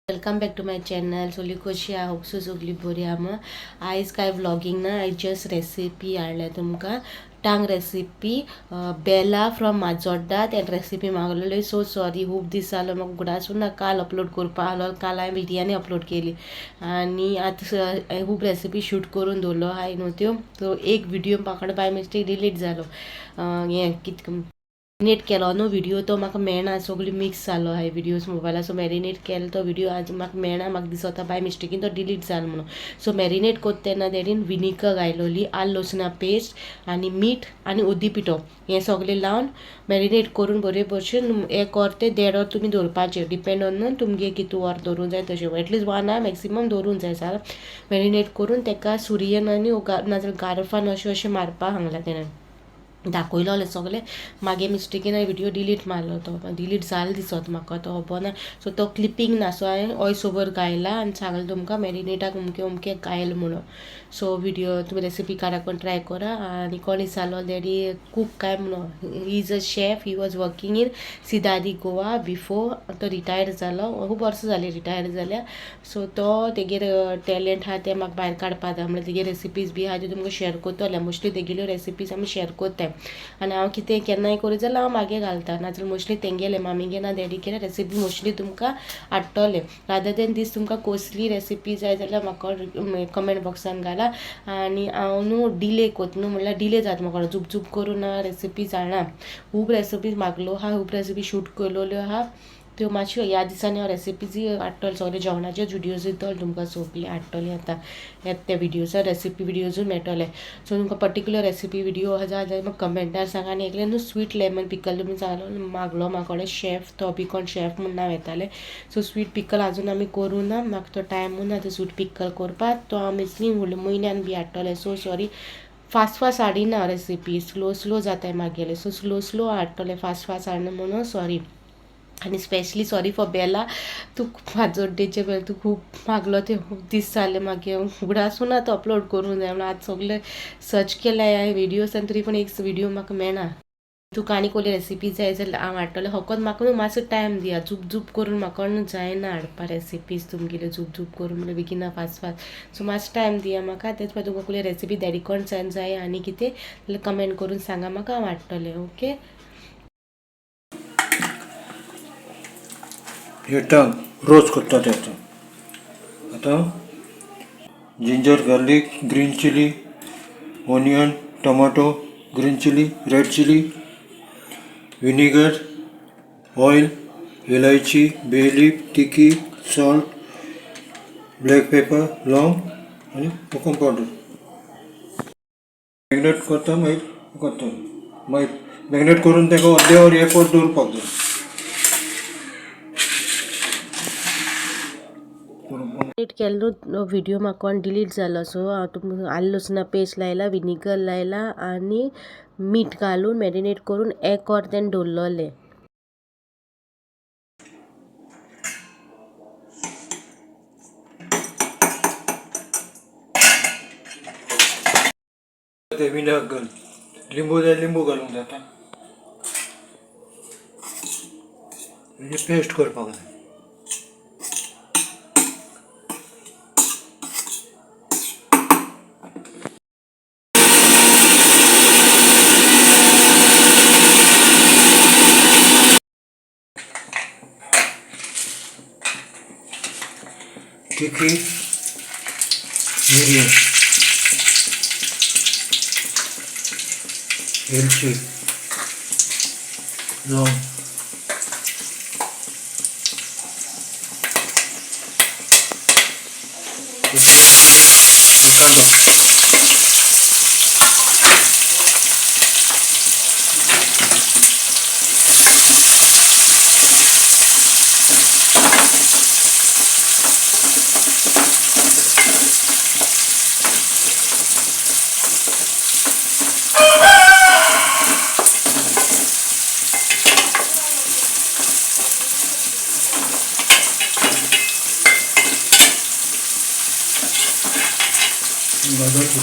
Welcome back to my channel. So कशी I hope so सगळी बरी आहा. आयज काय व्लॉगिंग ना आय जस्ट रेसिपी हाडल्या तुमकां टांग रेसिपी बेला फ्रॉम माजोड्डा ते रेसिपी मागलेली. सो सॉरी खूप दीस जालो म्हाका उगडासून ना काल अपलोड करपा आलो. काल हांवें बिरयानी अपलोड केली आनी आतां खूब रेसिपी शूट करून दवरलो हाय न्हू त्यो. सो एक व्हिडिओ म्हाका बाय मिस्टेक डिलीट जालो. हें कितें मॅरिनेट केलो न्हू व्हिडिओ तो म्हाका मेळना. सगळी मिक्स जालो हाय व्हिडिओज मोबायला. सो मॅरिनेट केलो तो व्हिडिओ आज म्हाका मेळना. म्हाका दिसता बाय मिस्टेकीन तो डिलीट जालो म्हणून. सो मॅरिनेट करता तेन्ना तेणीन विनिगर घायलोली, आलं लसणा पेस्ट आनी मीठ आनी ओदी पिठो हें सगळें लावन मॅरिनेट करून बरे भशेन 1 वर ते 1.5 वर तुमी दवरपाचें. डिपेंड ऑन तुमगे कितू वर दवरूंक जाय तशें. एटलीस्ट 1 आवर मॅक्सिमम दवरूंक जाय. जाल्यार मॅरिनेट करून तेका सुरयेन आनी नाजाल्यार गारफान अशें मारपा सांगलां तेणें. दाखयलोलें सगळें. मागे मिस्टेकीन हांवें व्हिडिओ डिलीट मारलो. तो डिलीट जालो दिसत म्हाका तो खबर ना. सो तो क्लिपींग ना. सो हांवें वॉयस ओवर गायला आनी सांगलें तुमकां मॅरिनेटाक अमकें गायल म्हणून. सो व्हिडिओ तुमी रेसिपी काडून ट्राय करा. आनी कोण विचारलो डॅडी कूक काय म्हणून. He is a chef. He was working in सिदारी गोवा बिफोर. तो रिटायर्ड जालो. खूब वर्सां जालीं रिटायर्ड जाल्या. सो तो तेगेर टॅलंट आहा तें म्हाका भायर काडपा जाय म्हणल्यार तेगे रेसिपीज बी आहा त्यो तुमकां शेअर करतलें. मोस्टली तेगेल्यो रेसिपीज आमी शेअर करताय. आनी हांव कितें केन्नाय करूं जाल्यार हांव मागे घालता. नाजाल्यार मोस्टली तेंगेले मामीगे ना डॅडीगे रेसिपी मोस्टली तुमकां हाडटलें. रादर दॅन दीस तुमकां कसली रेसिपी जाय जाल्यार म्हाका कमेंट बॉक्सान घाला. आनी हांव न्हू डिले करता न्हू म्हणल्यार डिले जाता म्हाका झूप झूप करून रेसिपीज हाडना. खूब रेसिपीज मागलो आहा. खूब रेसिपी शूट केलेल्यो आहा. त्यो मातश्यो ह्या दिसांनी हांव रेसिपीज हाडटलें. सगळे जेवणाचेच व्हिडिओज येतले तुमकां सगळी हाडटलीं आतां. त्या व्हिडिओजार रेसिपी व्हिडिओजूय मेळटले. सो तुमकां पर्टिक्युलर रेसिपी व्हिडिओ आहा जाल्यार म्हाका कमेंटार सांगा. आनी एकलें न्हू स्वीट लेमन पिकल तुमी सांगलो मागलो म्हाका शेफ. तो बी कोण शेफ म्हूण नांव येतालें. सो स्वीट पिकल आजून आमी करूं ना. म्हाका तो टायम ना तो स्वीट पिकल करपाक. तो हांव मिसली म्हयन्यान बी हाडटलें. So sorry. फास्ट हाडिना रेसिपी. स्लो जाताय मागेले. सो स्लो हाडटलें. फास्ट हाडना म्हणून सॉरी. आनी स्पेशली सॉरी फॉर बेला. तू माजोड्डेचे बेल तू खूब मागलो ते खूब दीस जाले मागे उगडासून आतां अपलोड करूंक जाय म्हणून आज सगळे सर्च केल्या ह्या व्हिडिओज आनी तरी पूण एक व्हिडिओ म्हाका मेळना. तुका आनी कसली रेसिपी जाय जाल्यार हांव हाडटलें. फकत म्हाका न्हू मातसो टायम दिया. झूप करून म्हाका न्हू जायना हाडपा रेसिपीज तुमगेल्यो झूप करून म्हणल्यार बेगिना फास्ट. सो मातसो टायम दिया म्हाका. तेच भायर तुका कसली रेसिपी डॅडिकोन जाय आनी कितें जाल्यार कमेंट करून सांगा म्हाका. हांव हाडटलें. ओके. हे टांग रोस्ट करता त्याचा. आता ginger garlic, green chilli, onion, tomato, green chilli, red chilli, vinegar, oil, इलायची, बे लीफ, तिकी, सॉल्ट, ब्लॅक पेपर, लॉंग आणि कोकम पावडर. मॅग्नेट करता मागीर मॅग्नेट करून ताका अर्दे वर 1 वर दवरपाक जाय. मॅरिनेट केल्लो व्हिडिओ म्हाका डिलीट जालो. सो हांव तुमकां आलं लसणा पेस्ट लायला, विनेगर लायला आनी मीठ घालून मॅरिनेट करून 1 वर तें दवरलोलें. ते विनाक घाल. लिंबू जाय लिंबू घालूंक जाता. म्हणजे पेस्ट करपाक जाय. तिकी, मिरयां, वेलची, लवंग, कांदो.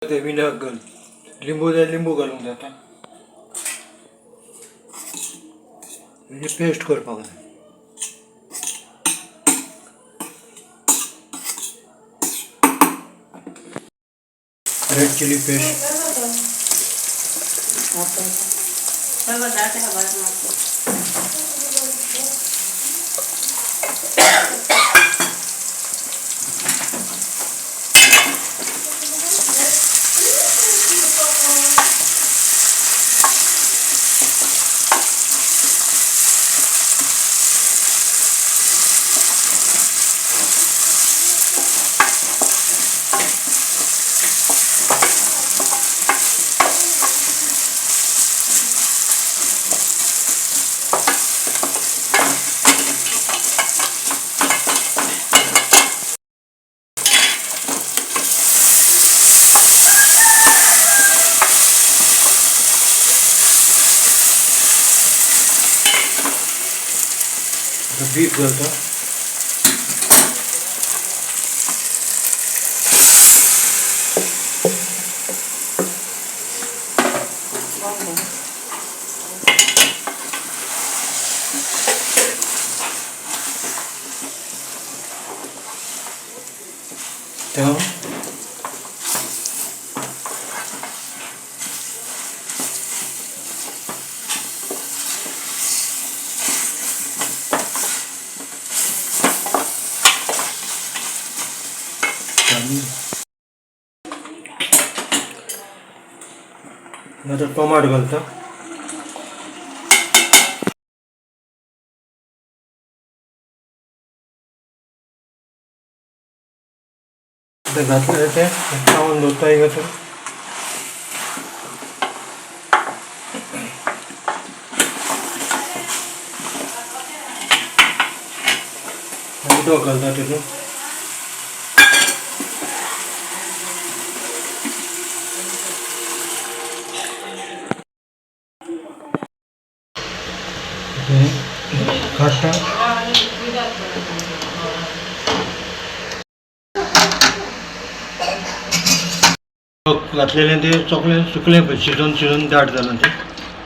ते विनग घाल, लिंबू जाय लिंबू घालूंक जाता, म्हणजे पेस्ट करपाक जाय. Red chilli paste. बीफ घालता. तेव्हा नंतर टोमाट घालता. ते घातले ते चावून दवरता हिंगासर. उदक घालता तितून. काडटा. घातलेलें ते चॉकलेट सुकलें पळय, शिजोवन शिजोवन दाट जालां तें,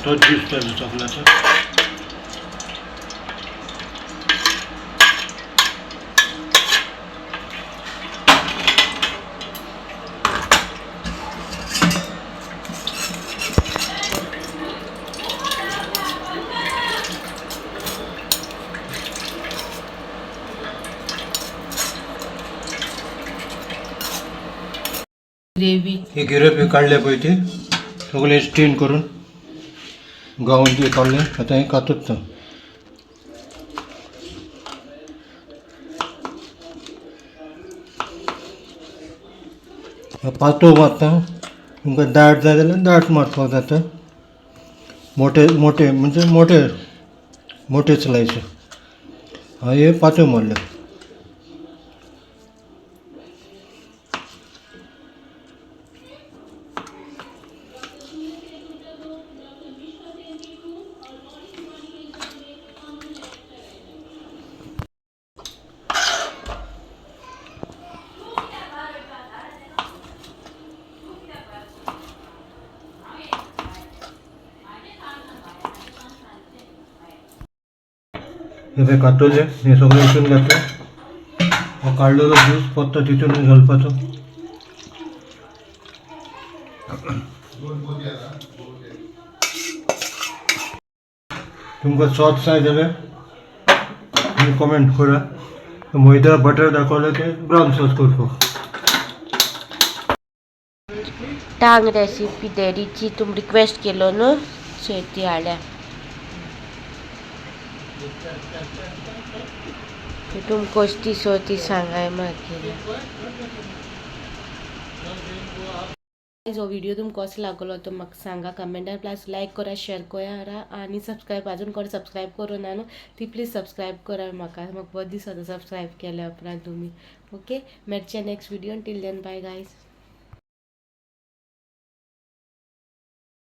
तोच ज्यूस तेजो चॉकलेटाचो. ग्रेवी हे गिरेपी काढले पळय ते सगळे स्टेन करून गावून ते काढले. आता हे कातूच ना. पातळ मारता. तुमकां दाट जाय जाल्यार दाट मारपाक जाता. मोठे मोठे म्हणजे मोठे स्लायस. हांव हे पातळ मारले. हे कातोले हे सगळं हितून घातलं. हो काडलेलो ज्यूस फक्त तितून घालपाचो. तुमकां सॉस जाय जाल्यार तुम्ही कमेंट करा. मैदा बटर दाखवलं ते ब्राउन सॉस करपाक. टांग रेसिपी डॅडीची तुम रिक्वेस्ट केलो न्हू, सो ती हाडल्या. तुम कशी सो ती सांगाय मागीर. जो व्हिडिओ तुमकां कसो लागलो तो म्हाका सांगा कमेंटार. प्लस लायक करा, शेअर करा आणि सबस्क्राईब अजून कोण सबस्क्राईब करून ना ती प्लीज सबस्क्राईब करा. म्हाका बरें दिसता सबस्क्राईब केल्या उपरांत तुम्ही. ओके, मेळचे next video. Till then bye guys.